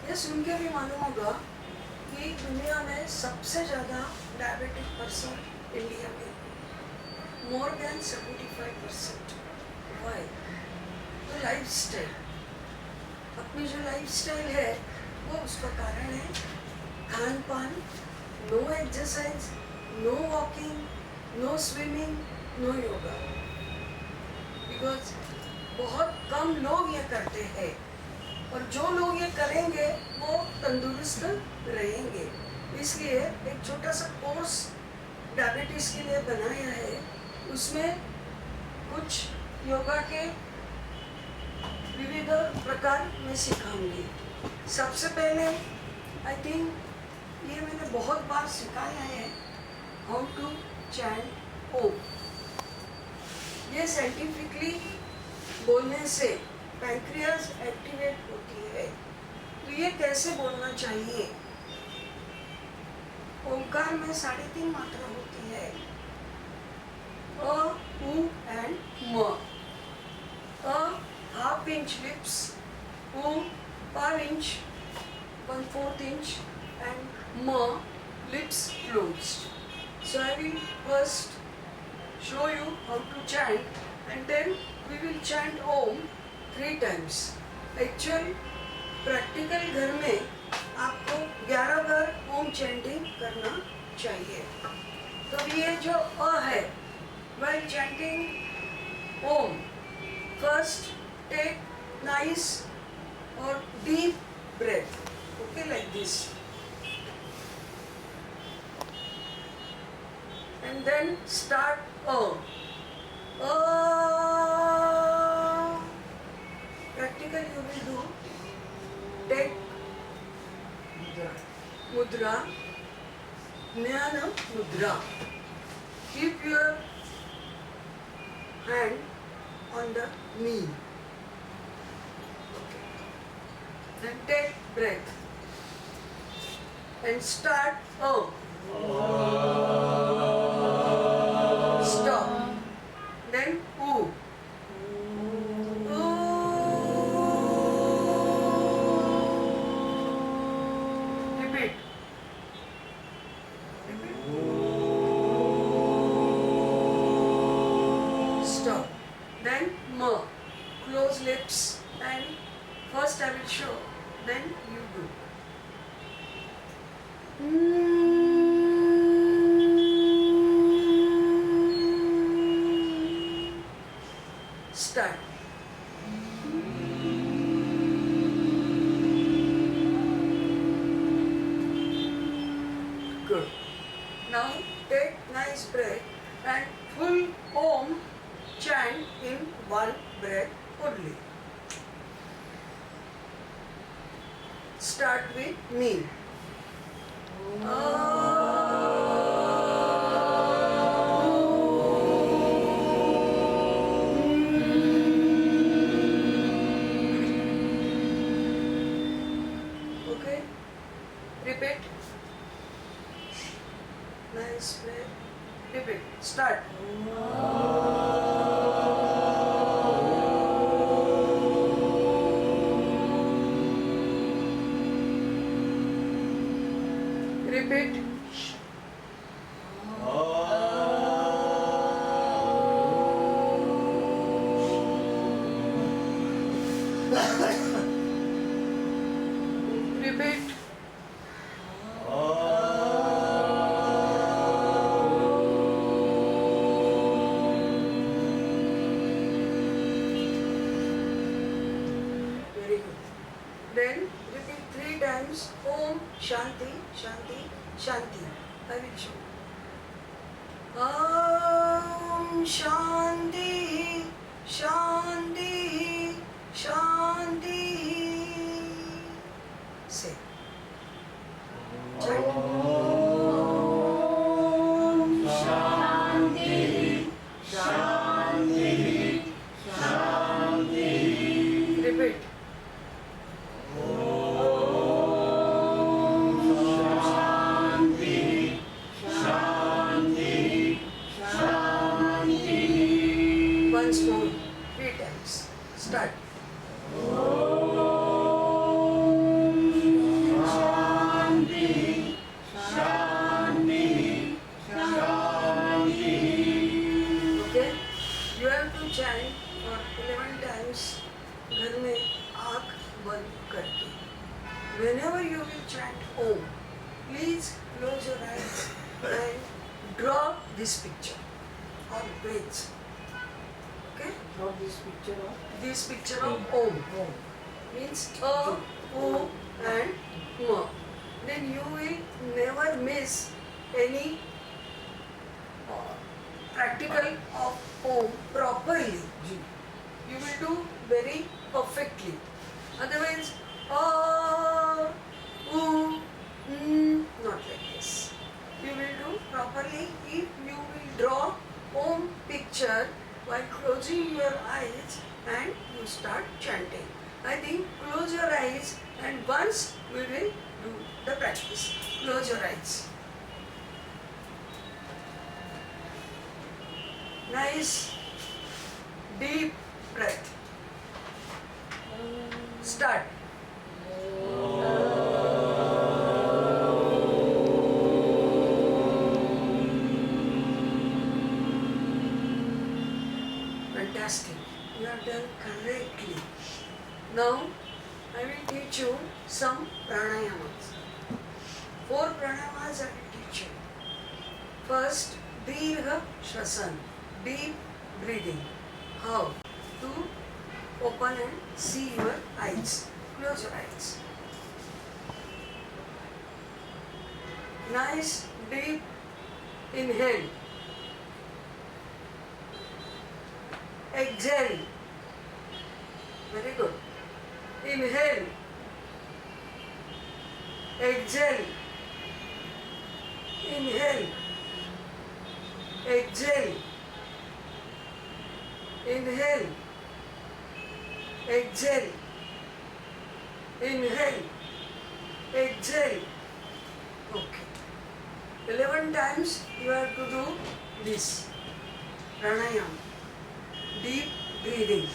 ये सुन के भी मालूम होगा कि दुनिया में सबसे ज़्यादा डायबिटिक पर्सन इंडिया में, मोर देन 75%। वाई? तो लाइफ स्टाइल, अपनी जो लाइफ स्टाइल है वो उसका कारण है। खान पान, no exercise, no walking, no swimming, no yoga. Because बहुत कम लोग ये करते हैं, और जो लोग ये करेंगे वो तंदुरुस्त रहेंगे। इसलिए एक छोटा सा कोर्स डायबिटीज़ के लिए बनाया है। उसमें कुछ योगा के विविध प्रकार मैं सिखाऊंगी। सबसे पहले आई थिंक ये मैंने बहुत बार सिखाया है, हाउ टू चैंट ओम। ये साइंटिफिकली बोलने से पैंक्रियाज एक्टिवेट होती है। तो ये कैसे बोलना चाहिए? ओंकार में 3.5 मात्रा होती है, अ, उ एंड म। अ हाफ इंच लिप्स, उ पर inch 1/4 inch, and ma lips closed. So I will first show you how to chant, and then we will chant Om 3 times. Actual practical घर में आपको 11 बार ओम चैंटिंग करना चाहिए। तो ये जो अ है, while chanting Om, first take nice or deep breath. Okay, like this. And then start A. Practical you will do. Take mudra, Jnana mudra. Keep your hand on the knee. Okay. Then take breath and start A. Stop. Then U. Repeat. Stop. Then Ma. Close lips, and first I will show, then you do. Start. Good. Now take nice breath and full Om chant in one breath only. Start with me. Okay? Repeat. Nice breath. Repeat. Start. Repeat. Repeat. Very good. Then repeat 3 times Om Shanti Shanti Shanti. I will show. Om Shanti Shanti Shanti. Say. Chant. Shanti, Shanti, Shanti. Repeat. Shanti, Shanti, Shanti. Once more. 3 times. Start. Om whenever you will chant Om, please close your eyes and draw this picture or page. Okay? Draw this picture of This picture of Om Om. means A, O and M. Then you will never miss any practical of Om properly. You will do very perfectly. Otherwise, A, U, not like this. You will do properly if you will draw Om picture while closing your eyes and you start chanting. I think close your eyes and once we will do the practice. Close your eyes. Nice deep breath. Start. Fantastic. You have done correctly. Now I will teach you some pranayamas. 4 pranayamas I will teach you. First, Dirgha Shvasan, deep breathing. How? To open and see your eyes. Close your eyes. Nice deep inhale. Exhale. Very good. Inhale. Exhale. Inhale. Exhale. Inhale. Exhale. Inhale. Exhale. Okay. 11 times you have to do this pranayam. Deep breathing.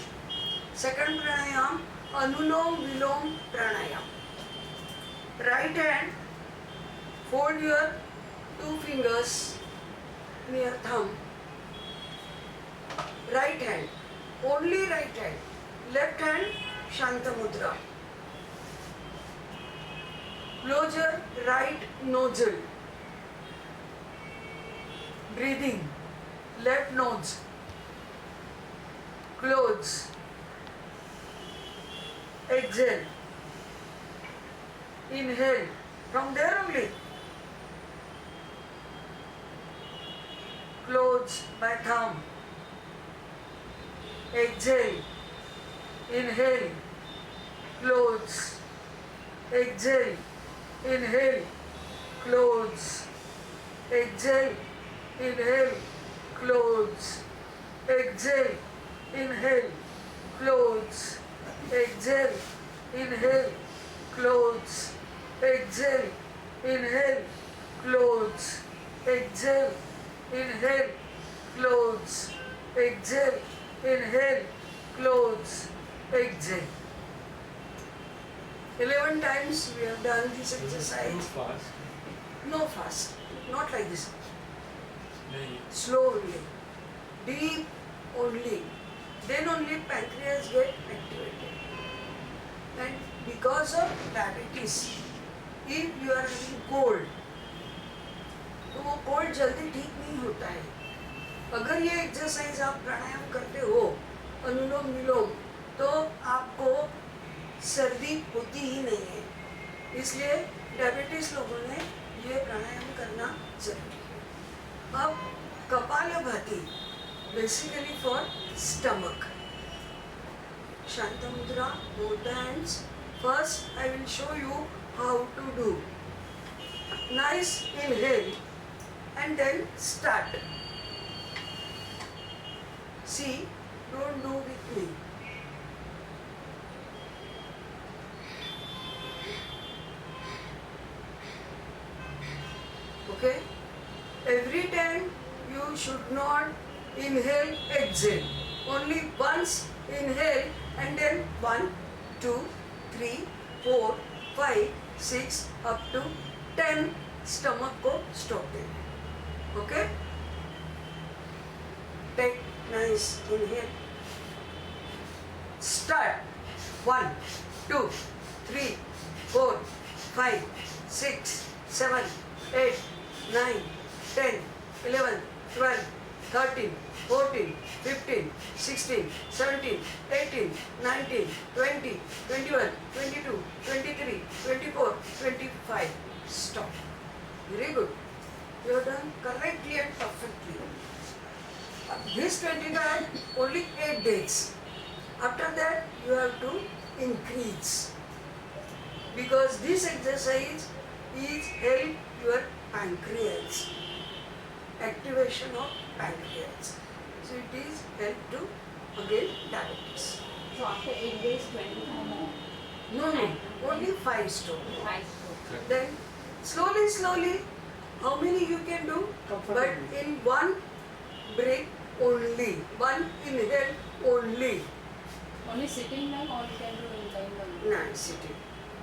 Second pranayam, Anulom Vilom pranayam. Right hand, fold your 2 fingers near thumb. Right hand, only right hand. Left hand, Shanta Mudra. Close your right nostril. Breathing, left nose. Close. Exhale. Inhale. From there only. Close by thumb. Exhale. Inhale. Close. Exhale. Inhale. Close. Exhale. Inhale. Close. Exhale. Inhale. Close. Exhale. Inhale. Close. Exhale. Inhale. Close. Exhale. Inhale. Close. Exhale. Inhale. Close. Exhale. 11 times we have done this exercise. Fast. No fast. Not like this. नहीं. Slowly. Deep only. Then only pancreas get activated. And because of diabetes, if you are having cold, तो वो cold जल्दी ठीक नहीं होता है. अगर ये एक्सरसाइज आप प्राणायाम करते हो, अनुलोम विलोम, तो आपको सर्दी होती ही नहीं है. इसलिए डायबिटीज लोगों ने ये प्राणायाम करना जरूरी है. अब kapalbhati, basically for stomach. Shanta Mudra, both hands. First, I will show you how to do. Nice inhale and then start. See, don't do with me. Okay? Every time you should not inhale, exhale. Only once inhale and then 1, 2, 3, 4, 5, 6 up to 10 stomach को stop देना. Okay? Take nice inhale. Start. 1, 2, 3, 4, 5, 6, 7, 8, 9, 10, 11, 12, 13, 14, 15, 16, 17, 18, 19, 20, 21, 22, 23, 24, 25. Stop. Very good. You have done correctly and perfectly. This 25, only 8 days. After that, you have to increase. Because this exercise is help your pancreas. Activation of pancreas. So it is help to again diabetes. So after 8 days, 25 more. No, only 5 stone. 5 strokes. Then slowly, how many you can do? But in one breath only, one inhale only. Only sitting like or you can do in lying down? No, sitting.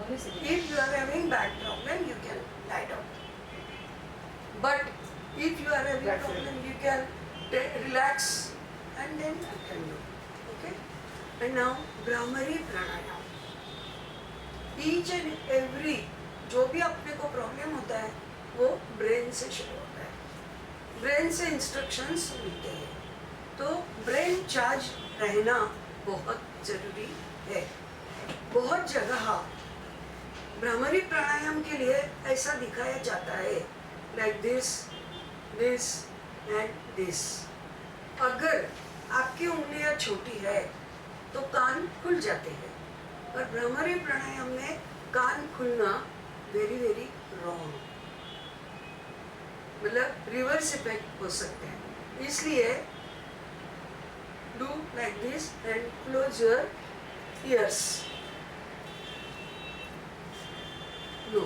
Only sitting. If you are having back problem, you can lie down. But if you are having That's problem, you can relax and then you can do. Okay? And now Brahmari Pranayam. Each and every जो भी अपने को problem होता है वो brain से शुरू होता है. ब्रेन से इंस्ट्रक्शंस मिलते हैं. तो ब्रेन चार्ज रहना बहुत जरूरी है. बहुत जगह भ्रामरी प्राणायाम के लिए ऐसा दिखाया जाता है like this this and this. अगर आपकी उंगलियां छोटी है तो कान खुल जाते हैं, पर भ्रामरी प्राणायाम में कान खुलना वेरी वेरी रॉन्ग, मतलब रिवर्स इफेक्ट हो सकते हैं. इसलिए do like this and close your ears. No,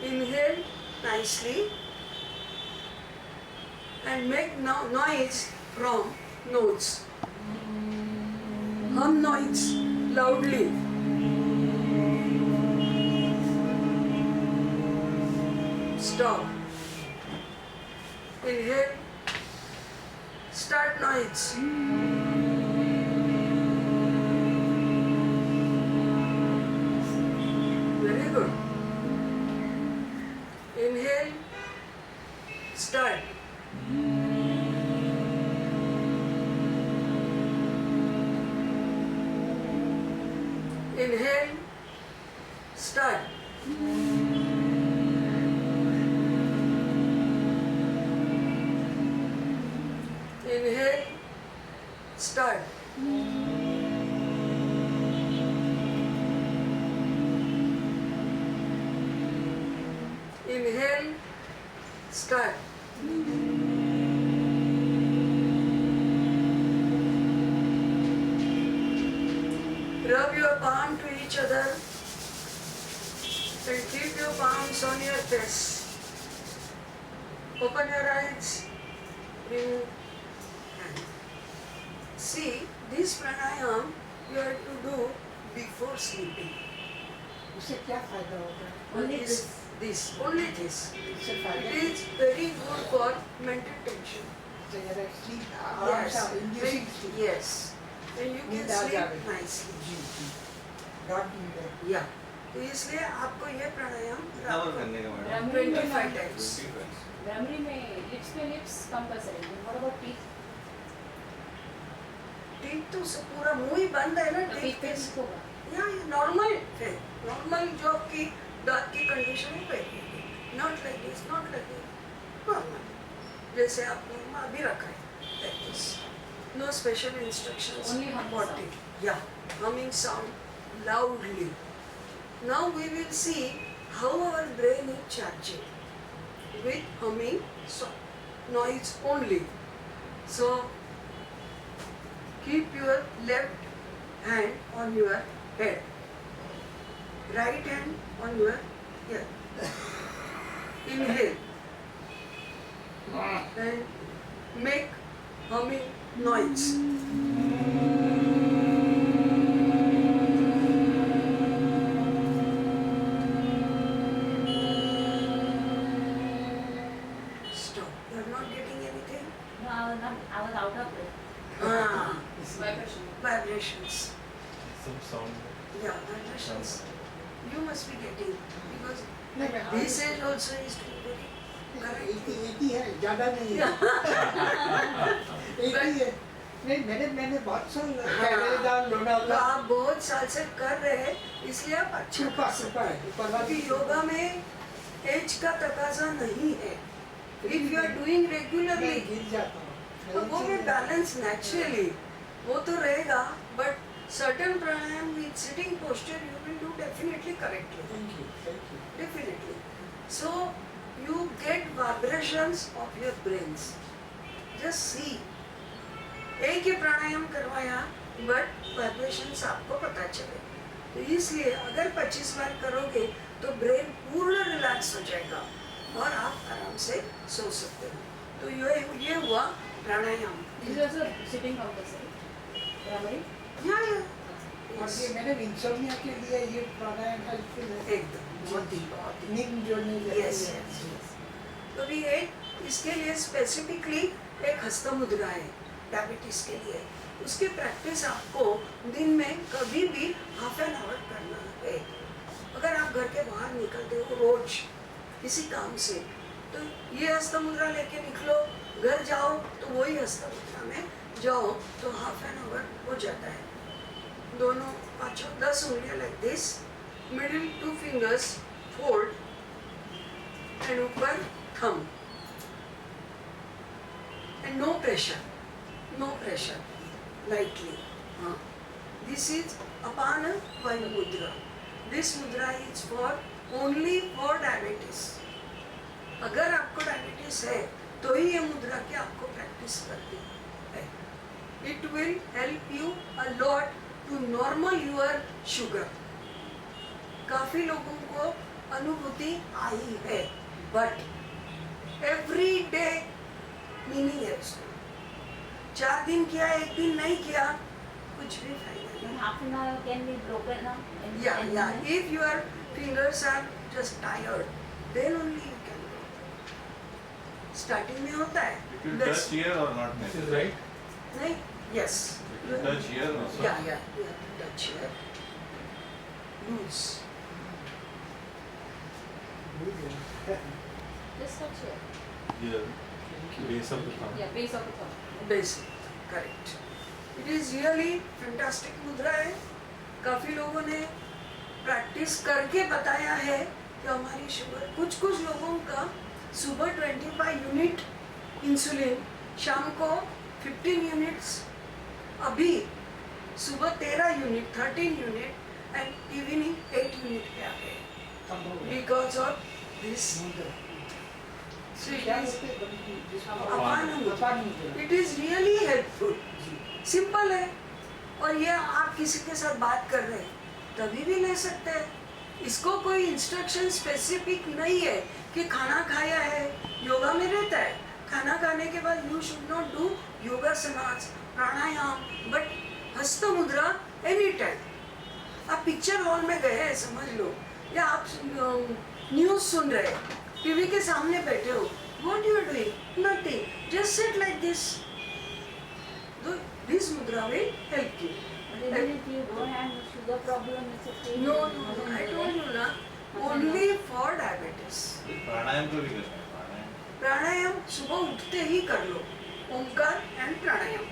inhale nicely and make noise from nose. Hum noise loudly. Stop. Inhale. Start noise. Very good. Inhale. Start. Inhale. Start. Inhale. Start. Inhale. Start. Rub your palm to each other and keep your palms on your face. Open your eyes. Remove hand. See, this pranayam you have to do before sleeping. उससे क्या फायदा होगा? Only Only this. इससे It फायदा is very good for mental tension. तो जरा sleep आराम Yes, से inducing sleep. yes. And you can नींद आ sleep जावे. nicely. Ji ji. God need it. Yeah. तो इसलिए आपको ये प्राणायाम कितना बार करने का मैडम? 25 times. Brahmari में lips पे lips compulsory. What about teeth? Teeth तो पूरा मुंह ही बंद है ना. Teeth टीथ पे पे होगा. या नॉर्मल है. नॉर्मल जो आपकी दांत की कंडीशन है वही. Not like this, not like this. Normal जैसे आपने अभी रखा है. Like this. No special instructions. Only humming about sound. it. Yeah, humming sound loudly. Now we will see how our brain is charging with humming noise only. So keep your left hand on your head, right hand on your ear. Inhale and make humming noise. Stop. You are not getting anything? No, I was out of it. Ah, Vibration. vibrations. Some sound. Yeah, vibrations. You must be getting because नहीं, मैं this age also is doing very correct. एक ही है, ज़्यादा नहीं है। एक ही है। नहीं, मैंने बहुत साल कनाडा, तो लोनावला आप बहुत साल से कर रहे हैं इसलिए आप अच्छा छुपा कर सकते हैं। है, क्योंकि योगा में एज का तकाजा नहीं है। इफ यू आर डूइंग मैं रेगुलरली गिर जाता हूँ। तो वो में बैलेंस नेचुरली वो तो रहेगा, but certain pranayama with sitting posture you will do definitely correctly, Thank you. Definitely. So you get vibrations of your brains. Just see, एक ही प्राणायाम करवाया बट वाइब्रेशंस आपको पता चले. तो इसलिए अगर 25 बार करोगे तो ब्रेन पूर्ण रिलैक्स हो जाएगा और आप आराम से सो सकते हो. तो ये हुआ प्राणायाम. This is also sitting compulsory. Ramari? और ये मैंने इंसोम्निया के लिए ये प्राणायाम हेल्पफुल है। एकदम बहुत ही नींद जो नहीं लेती यस है। यस. तो भी एक इसके लिए स्पेसिफिकली एक हस्त मुद्रा है डायबिटीज के लिए. उसकी प्रैक्टिस आपको दिन में कभी भी हाफ एन आवर करना है. अगर आप घर के बाहर निकलते हो रोज किसी काम से तो ये हस्त मुद्रा लेके निकलो, घर जाओ तो वही हस्त मुद्रा में जाओ तो हाफ एन आवर हो जाता है. दोनों 5-10 उंगलियां like this, middle 2 fingers fold and ऊपर thumb and no pressure, lightly. This is Apana Vayu Mudra. This mudra is only for diabetes. अगर आपको डायबिटीज है तो ही ये मुद्रा की आपको प्रैक्टिस करनी है. It will help you a lot to normal your sugar. काफी लोगों को अनुभूति आई है, but every day मीनिंग है उसको. 4 दिन किया, 1 दिन नहीं किया, कुछ भी फायदा नहीं. Half an hour can be broken up. Yeah. If your fingers are just tired, then only you can do. Starting में होता है. If you That's- touch here or not This is necessary. right. नहीं, yes. If you touch here also. Yeah. You have to touch here. Loose. Just touch here. Here. Base of the thumb. Yeah, base of the thumb. Basic, correct. It is really fantastic मुद्रा है. काफी लोगों ने practice करके बताया है कि हमारी शुगर, कुछ लोगों का सुबह 25 यूनिट इंसुलिन, शाम को 15 यूनिट्स, अभी सुबह 13 unit, 13 unit and evening 8 unit पे आ गए बिकॉज ऑफ दिस. क्या बोलते हैं बल्कि जिसको अपान अपान मुद्रा। It is really helpful. Simple है और ये आप किसी के साथ बात कर रहे हैं तभी भी ले सकते हैं. इसको कोई इंस्ट्रक्शन स्पेसिफिक नहीं है कि खाना खाया है योगा में रहता है, खाना खाने के बाद you should not do yogasanas, pranayama, but hasta mudra any time. आप पिक्चर हॉल में गए हैं समझ लो, या आप न्यूज सुन रहे हैं, टीवी के सामने बैठे हो, what you are doing? Nothing, just sit like this. This mudra will help you. But even if you don't have sugar problem, it's okay. No, I told you ना, only for diabetes. प्राणायाम को भी करना है. प्राणायाम. प्राणायाम सुबह उठते ही कर लो, ओंकार and प्राणायाम,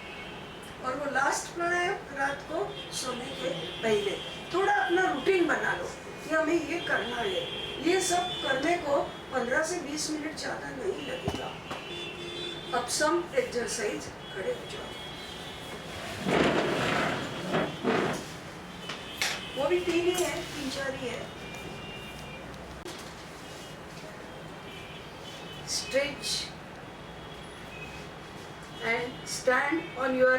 और वो लास्ट प्राणायाम रात को सोने के पहले. थोड़ा अपना रूटीन बना लो कि हमें ये करना है. ये सब करने को 15 से 20 मिनट ज़्यादा नहीं लगेगा. अब सम एक्सरसाइज, खड़े हो जाओ. वो भी 3 ही है, 3-4 ही है. Stretch and stand on your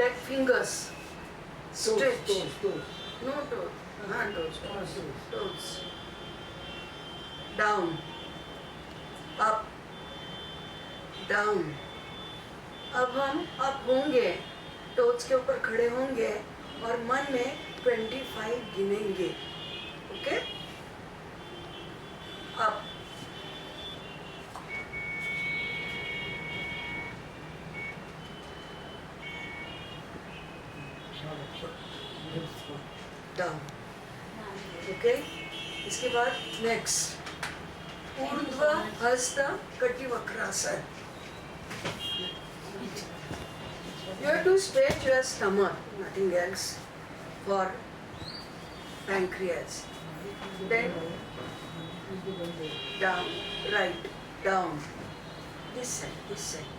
leg fingers. Stretch. toes. No toes. हाँ toes. Toes. Toes. Down. Up. Down. अब हम अप होंगे, टोज के ऊपर खड़े होंगे और मन में 25 गिनेंगे. ओके? अप. Down. Okay? इसके बाद नेक्स्ट ऊर्ध्व हस्त कटिवक्रासन. You have to stretch your stomach, nothing else, for pancreas. Then down, right, down. This side, this side.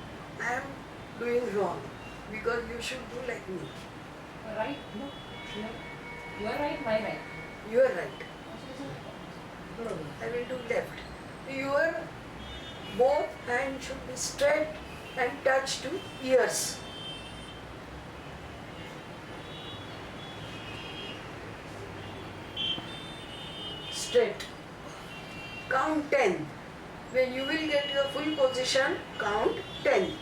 I am doing wrong because you should do like me. Right? No. You are right, my right. You are right. I will do left. Your both hands should be straight and touch to ears. Straight. Count 10. When you will get your full position, count 10.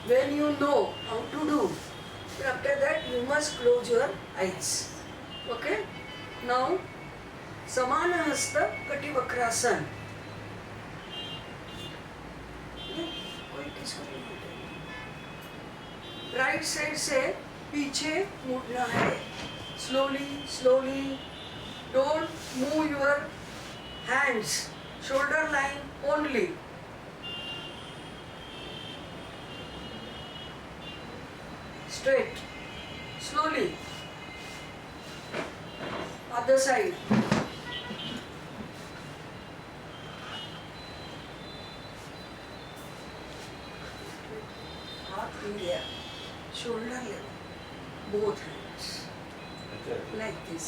When you know how to do, after that you must close your eyes. Okay? Now, Samana Hasta Kativakrasan. Right side से पीछे मुड़ना है. Slowly slowly. Don't move your hands. Shoulder line only. Straight. Slowly. Other side. Heart in the air. Shoulder level. Both hands. Like this.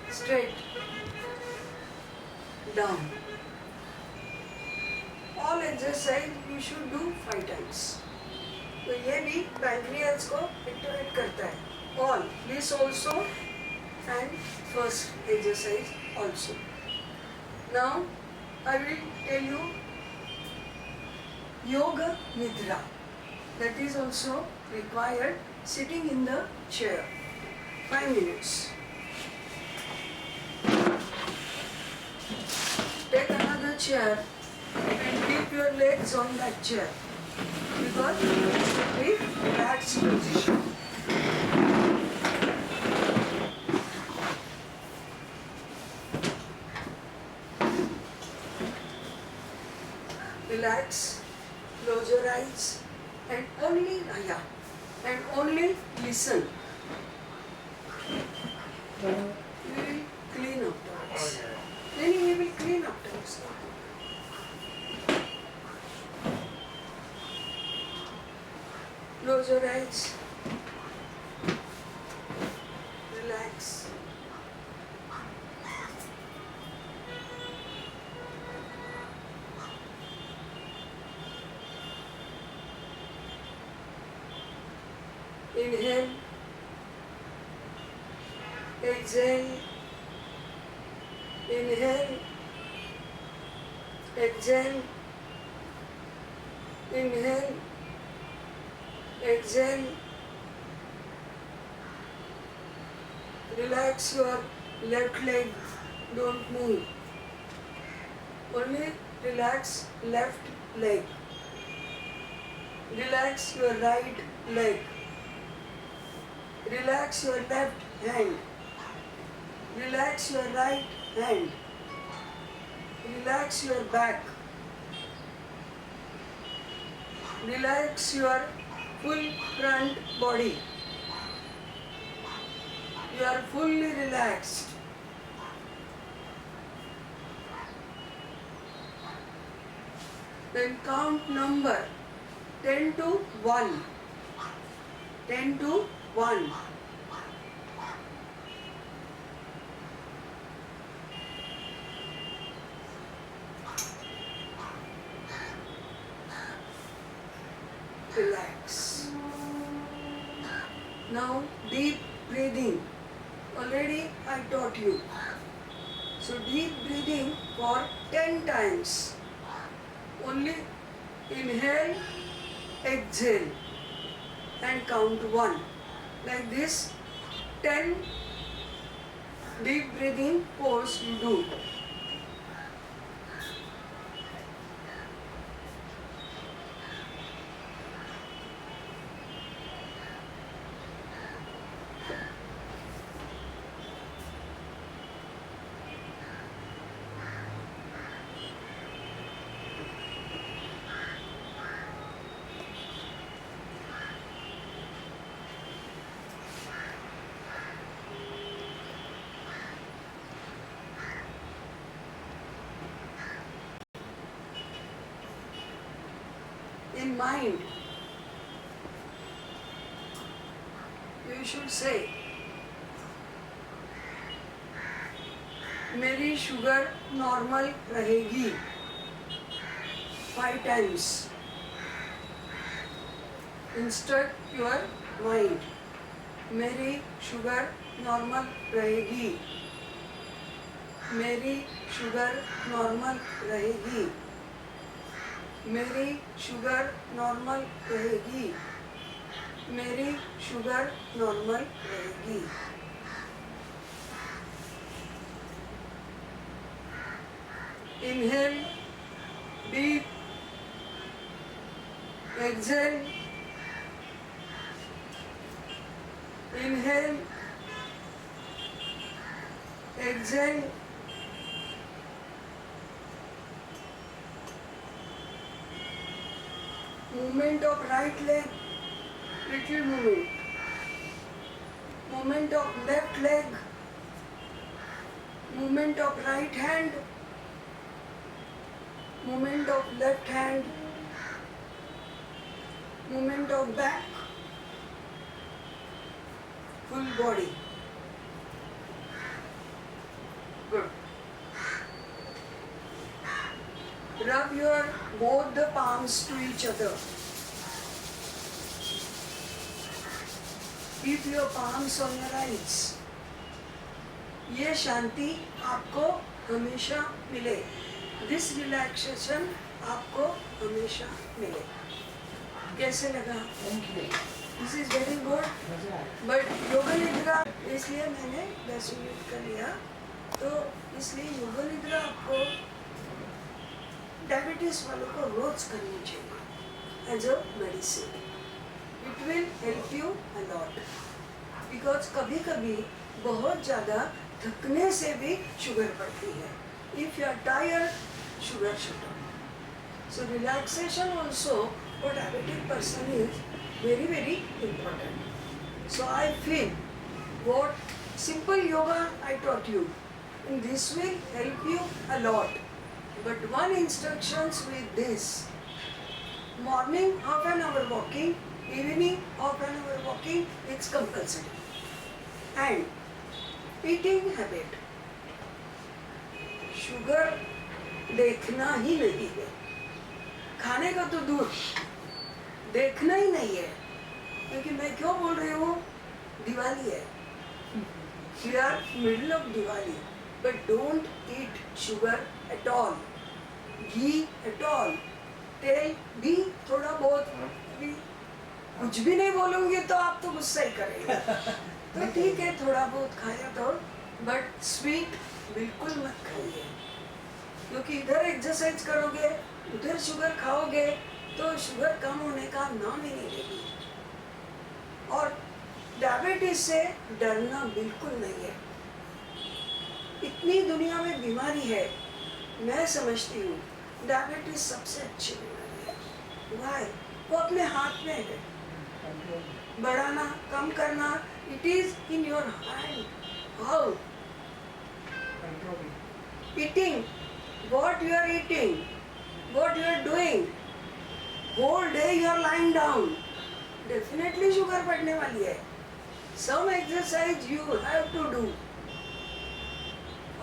Straight. Down. All exercise you should do 5 times. तो ये भी pancreas को activate करता है. All this also and first exercise also. Now I will tell you yoga nidra. That is also required sitting in the chair. 5 minutes. Take another chair and keep your legs on that chair. Because it should be relaxed position. Relax, close your eyes, and only listen. We will clean afterwards. Then we will clean afterwards. Close your eyes. Relax. Inhale. Exhale. Inhale. Exhale. Inhale. Exhale. Relax your left leg. Don't move. Only relax left leg. Relax your right leg. Relax your left hand. Relax your right hand. Relax your back. Relax your full front body. You are fully relaxed. Then count number 10 to 1. 10 to 1. Relax. Now deep breathing. Already I taught you. So deep breathing for 10 times. Only inhale, exhale and count 1. Like this 10 deep breathing pose you do. in mind, you should say, मेरी sugar normal रहेगी 5 times. Instruct your mind. मेरी sugar normal रहेगी. मेरी sugar normal रहेगी. मेरी sugar normal रहेगी. मेरी sugar normal रहेगी. Inhale, deep. Exhale. Inhale. Exhale. Movement of right leg, little movement. Movement of left leg. Movement of right hand. Movement of left hand. Movement of back. Full body. Good. Rub your both the palms to each other. Keep your palms on your eyes. ये शांति आपको हमेशा मिले. This relaxation आपको हमेशा मिले. कैसे लगा? This is very good. But yoga निद्रा इसलिए मैंने 10 मिनट कर लिया. तो इसलिए योगा निद्रा आपको डायबिटीज वालों को रोज करनी चाहिए as a medicine. It will help you a lot. Because कभी कभी बहुत ज़्यादा थकने से भी शुगर बढ़ती है. If you are tired sugar should. So relaxation also for diabetic person is very very important. So I feel what simple yoga I taught you, and this will help you a lot. But one instructions with this: morning half an hour walking, evening half an hour walking, it's compulsory. And eating habit, sugar देखना ही नहीं है. खाने का तो दूर, देखना ही नहीं है. क्योंकि मैं क्यों बोल रही हूँ, दिवाली है. We are middle of Diwali, but don't eat sugar at all, ghee at all, तेल भी थोड़ा बहुत भी. कुछ भी नहीं बोलूँगी तो आप तो गुस्सा ही करेंगे. तो ठीक है, थोड़ा बहुत खाया तो, बट स्वीट बिल्कुल मत खाइए. क्योंकि इधर एक्सरसाइज करोगे, उधर शुगर खाओगे तो शुगर कम होने का नाम ही नहीं लेगी. और डायबिटीज से डरना बिल्कुल नहीं है. इतनी दुनिया में बीमारी है, मैं समझती हूँ डायबिटीज सबसे अच्छी बीमारी है. Why? वो अपने हाथ में है. बढ़ाना कम करना, it is in your hand. How? Eating, what you are eating, what you are doing, whole day you are lying down, definitely sugar बढ़ने वाली है. Some exercise you have to do.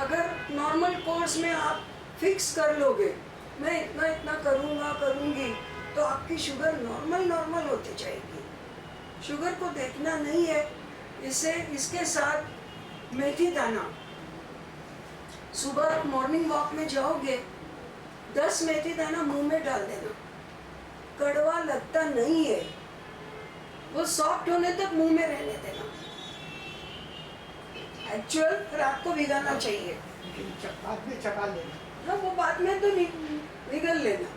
अगर नॉर्मल कोर्स में आप fix कर लोगे, मैं इतना इतना करूँगा करूँगी, तो आपकी शुगर नॉर्मल होती जाएगी. शुगर को देखना नहीं है. इसके साथ मेथी दाना, सुबह मॉर्निंग वॉक में जाओगे, 10 मेथी दाना मुंह में डाल देना. कड़वा लगता नहीं है, वो सॉफ्ट होने तक मुंह में रहने देना. एक्चुअल रात को भिगाना चाहिए. बाद में चबा लेना. हाँ, वो बाद में तो निगल लेना.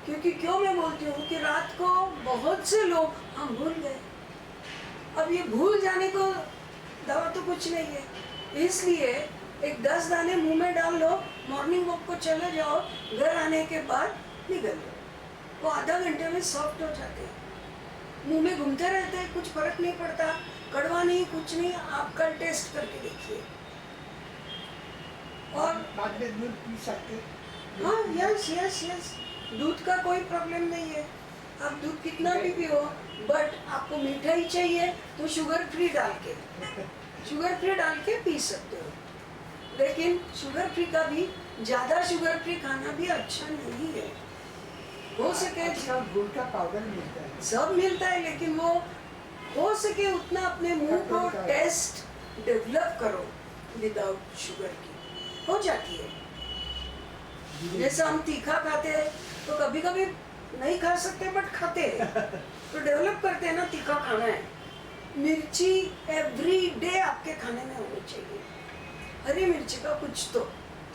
क्योंकि क्यों मैं बोलती हूँ कि रात को बहुत से लोग हम भूल गए. अब ये भूल जाने को दवा तो कुछ नहीं है. इसलिए एक 10 दाने मुंह में डाल लो, मॉर्निंग वॉक को चले जाओ, घर आने के बाद निगल लो. वो आधा घंटे में सॉफ्ट हो जाते हैं. मुंह में घूमते रहते हैं, कुछ फर्क नहीं पड़ता. कड़वा नहीं, कुछ नहीं. आप कल टेस्ट करके देखिए. और बाद में दूध पी सकते. हाँ, यस, दूध का कोई प्रॉब्लम नहीं है. आप दूध कितना भी पियो, बट आपको मीठा ही चाहिए तो शुगर फ्री डाल के पी सकते हो। लेकिन शुगर फ्री का भी ज़्यादा शुगर फ्री खाना भी अच्छा नहीं है। हो सके अच्छा गुड़ का पाउडर मिलता है। सब मिलता है, लेकिन वो हो सके उतना अपने मुंह को टेस्ट डेवलप करो विदाउट शुगर की, हो जाती है। जैसे हम तीखा खाते हैं तो कभी कभी नहीं खा सकते बट खाते हैं, तो डेवलप करते हैं ना तीखा खाना है। मिर्ची एवरी डे आपके खाने में होनी चाहिए। हरी मिर्ची का कुछ तो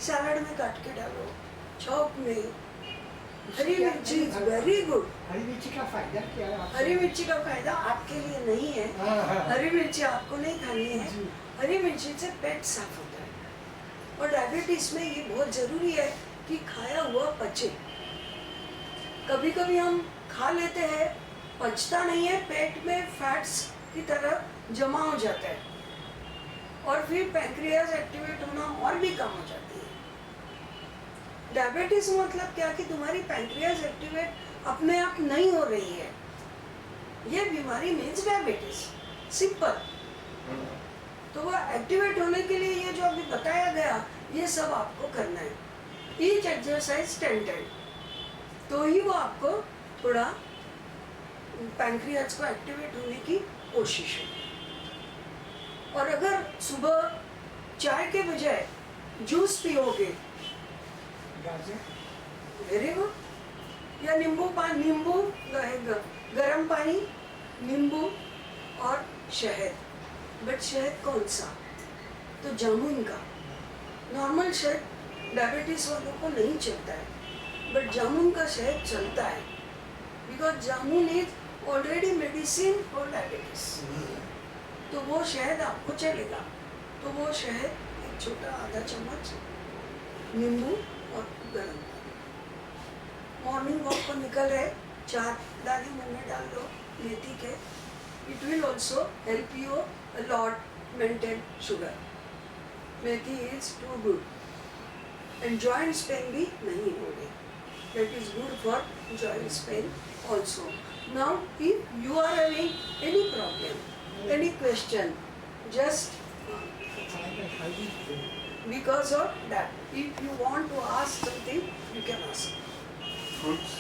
सैलड में काट के डालो, चॉप में। हरी मिर्ची इज वेरी गुड। हरी मिर्ची का फायदा क्या है? हरी मिर्ची का फायदा आपके लिए नहीं है, हरी मिर्ची आपको नहीं खानी है। जी। हरी मिर्ची से पेट साफ होता है, और डायबिटीज में ये बहुत जरूरी है कि खाया हुआ पचे। कभी कभी हम खा लेते हैं, पचता नहीं है, पेट में फैट्स की तरह जमा हो जाता है, और फिर पैंक्रियाज एक्टिवेट होना और भी कम हो जाती है। डायबिटीज मतलब क्या कि तुम्हारी पैंक्रियाज एक्टिवेट अपने आप नहीं हो रही है। ये बीमारी मीन्स डायबिटीज, सिंपल। तो वो एक्टिवेट होने के लिए ये जो अभी बताया गया, ये सब आपको करना है। ईच एक्सरसाइज 10-10, तो ही वो आपको थोड़ा पैंक्रियाज को एक्टिवेट होने की कोशिश है। और अगर सुबह चाय के बजाय जूस पियोगे, गाजर वेरी गुड, या नींबू गरम पानी, नींबू और शहद। बट शहद कौन सा? तो जामुन का। नॉर्मल शहद डायबिटीज वालों को नहीं चलता है, बट जामुन का शहद चलता है, because jamun is already medicine for diabetes. तो वो शहद आपको चलेगा। तो वो शहद एक छोटा आधा चम्मच, नींबू और गर्म पानी। मॉर्निंग वॉक को निकल रहे, 4 दाने मुंह में डाल लो मेथी के। It will also help you a lot maintain sugar. Methi is too good, and joints pain भी नहीं होंगे। That is good for joints pain also. Now if you are having any problem, any question, just because of that, if you want to ask something, you can ask. Fruits.